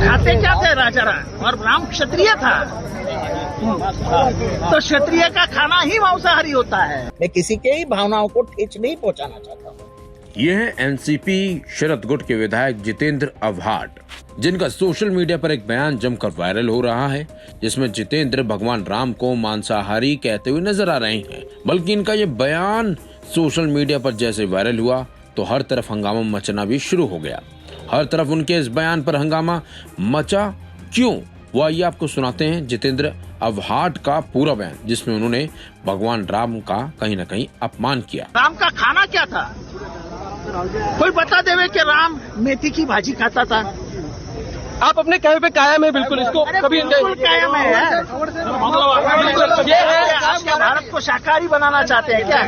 खाते क्या थे राजा राम, और राम क्षत्रिय था, तो क्षत्रिय का खाना ही मांसाहारी होता है। मैं किसी के ही भावनाओं को ठेस नहीं पहुंचाना चाहता हूँ। ये है एनसीपी शरद गुट के विधायक जितेंद्र अवहाट, जिनका सोशल मीडिया पर एक बयान जमकर वायरल हो रहा है, जिसमें जितेंद्र भगवान राम को मांसाहारी कहते हुए नजर आ रहे हैं। बल्कि इनका ये बयान सोशल मीडिया पर जैसे वायरल हुआ तो हर तरफ हंगामा मचना भी शुरू हो गया। हर तरफ उनके इस बयान पर हंगामा मचा क्यों, वो आइए आपको सुनाते हैं जितेंद्र अवहाट का पूरा बयान, जिसमें उन्होंने भगवान राम का कहीं न कहीं अपमान किया। राम का खाना क्या था? कोई बता देवे कि राम मेथी की भाजी खाता था। आप अपने कहे पे कायम है बिल्कुल, इसको कभी बिल्कुल कायम है यार। ये है आप क्या भारत को शाकाहारी बनाना चाहते हैं क्या?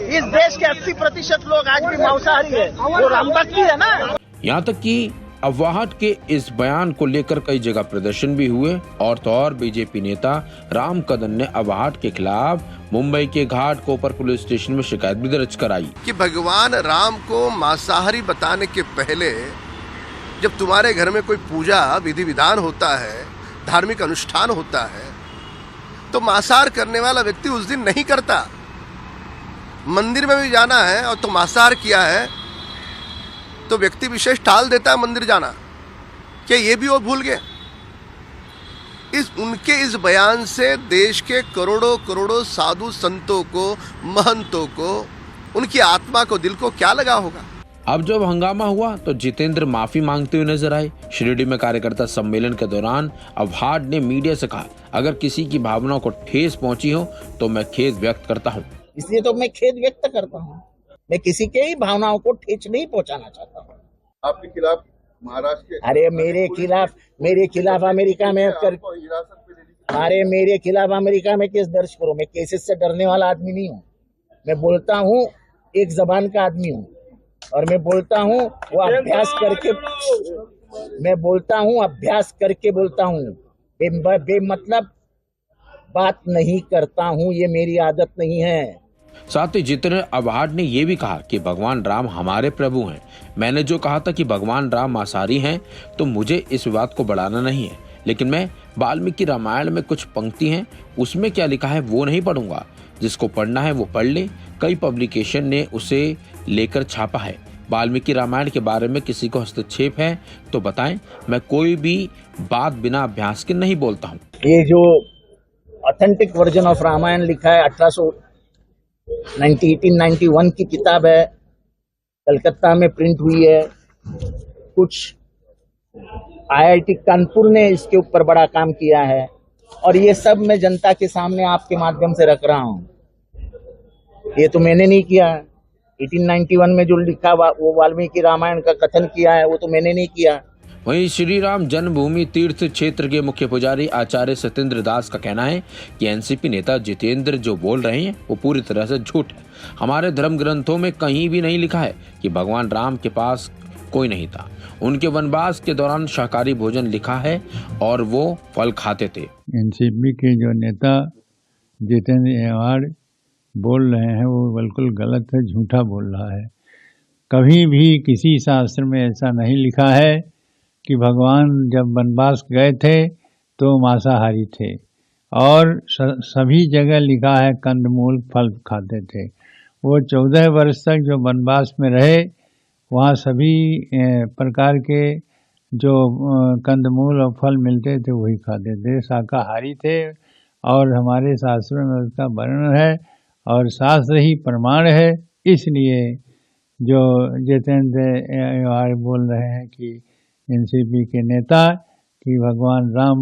इस देश के 80% लोग आज भी मांसाहारी है, वो राम भक्ति है ना। यहाँ तक कि अवहाट के इस बयान को लेकर कई जगह प्रदर्शन भी हुए और तो और बीजेपी नेता राम कदम ने अवहाट के खिलाफ मुंबई के घाटकोपर पुलिस स्टेशन में शिकायत भी दर्ज कराई कि भगवान राम को मांसाहारी बताने के पहले जब तुम्हारे घर में कोई पूजा विधि विधान होता है, धार्मिक अनुष्ठान होता है, तो मांसाहार करने वाला व्यक्ति उस दिन नहीं करता। मंदिर में भी जाना है और तो मांसाहार किया है तो व्यक्ति विशेष टाल देता है मंदिर जाना। क्या ये भी वो भूल गए? उनके इस बयान से देश के करोड़ों करोड़ों साधु संतों को, महंतों को, उनकी आत्मा को, दिल को क्या लगा होगा? अब जब हंगामा हुआ तो जितेंद्र माफी मांगते हुए नजर आए। शिरडी में कार्यकर्ता सम्मेलन के दौरान अवहाट ने मीडिया से कहा, अगर किसी की भावनाओं को ठेस पहुंची हो तो मैं खेद व्यक्त करता हूं। इसलिए तो मैं खेद व्यक्त करता हूँ। मैं किसी के ही भावनाओं को ठेस नहीं पहुंचाना चाहता हूँ। आपके खिलाफ महाराष्ट्र के अरे मेरे खिलाफ अमेरिका में अरे मेरे खिलाफ अमेरिका में केस दर्ज करो। मैं केसेस से डरने वाला आदमी नहीं हूँ। मैं बोलता हूँ, एक जबान का आदमी हूँ और मैं बोलता हूँ वो अभ्यास करके बोलता हूँ। बेमतलब बात नहीं करता हूँ, ये मेरी आदत नहीं है। साथ ही जितेंद्र अवहाट ने यह भी कहा कि भगवान राम हमारे प्रभु हैं। मैंने जो कहा था कि भगवान राम मांसाहारी हैं, तो मुझे इस विवाद को बढ़ाना नहीं है, लेकिन मैं वाल्मीकि रामायण में कुछ पंक्ति हैं, उसमें क्या लिखा है वो नहीं पढ़ूंगा। जिसको पढ़ना है वो पढ़ ले। कई पब्लिकेशन ने उसे लेकर छापा है। वाल्मीकि रामायण के बारे में किसी को हस्तक्षेप है तो बताएं। मैं कोई भी बात बिना अभ्यास के नहीं बोलता हूँ। ये जो ऑथेंटिक वर्जन ऑफ रामायण लिखा है 1891 की किताब है, कलकत्ता में प्रिंट हुई है। कुछ IIT कानपुर ने इसके ऊपर बड़ा काम किया है और ये सब मैं जनता के सामने आपके माध्यम से रख रहा हूँ। ये तो मैंने नहीं किया। 1891 में जो लिखा वो वाल्मीकि रामायण का कथन किया है, वो तो मैंने नहीं किया। वहीं श्री राम जन्मभूमि तीर्थ क्षेत्र के मुख्य पुजारी आचार्य सत्येंद्र दास का कहना है कि एनसीपी नेता जितेंद्र जो बोल रहे हैं वो पूरी तरह से झूठ है। हमारे धर्म ग्रंथों में कहीं भी नहीं लिखा है कि भगवान राम के पास कोई नहीं था। उनके वनवास के दौरान शाकाहारी भोजन लिखा है और वो फल खाते थे। एनसीपी के जो नेता जितेंद्र अवहाट बोल रहे हैं वो बिल्कुल गलत है, झूठा बोल रहा है। कभी भी किसी शास्त्र में ऐसा नहीं लिखा है कि भगवान जब वनवास गए थे तो मांसाहारी थे, और सभी जगह लिखा है कंदमूल फल खाते थे। वो 14 वर्ष तक जो वनवास में रहे वहाँ सभी प्रकार के जो कंदमूल और फल मिलते थे वही खाते थे, शाकाहारी थे। और हमारे शास्त्रों में उसका वर्णन है और शास्त्र ही प्रमाण है। इसलिए जो जितेंद्र अवहाट बोल रहे हैं कि एनसीपी के नेता कि भगवान राम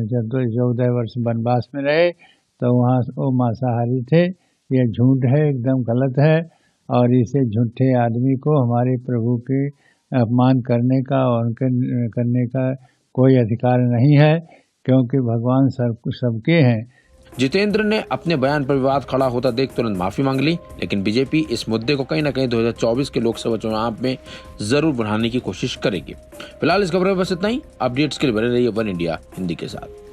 जब 14 वर्ष वनवास में रहे तो वहाँ वो मांसाहारी थे, ये झूठ है, एकदम गलत है। और इसे झूठे आदमी को हमारे प्रभु के अपमान करने का और करने का कोई अधिकार नहीं है, क्योंकि भगवान सबके हैं। जितेंद्र ने अपने बयान पर विवाद खड़ा होता देख तुरंत माफी मांग ली, लेकिन बीजेपी इस मुद्दे को कहीं न कहीं 2024 के लोकसभा चुनाव में जरूर बढ़ाने की कोशिश करेगी। फिलहाल इस खबर में बस इतना ही। अपडेट्स के लिए बने रहिए वन इंडिया हिंदी के साथ।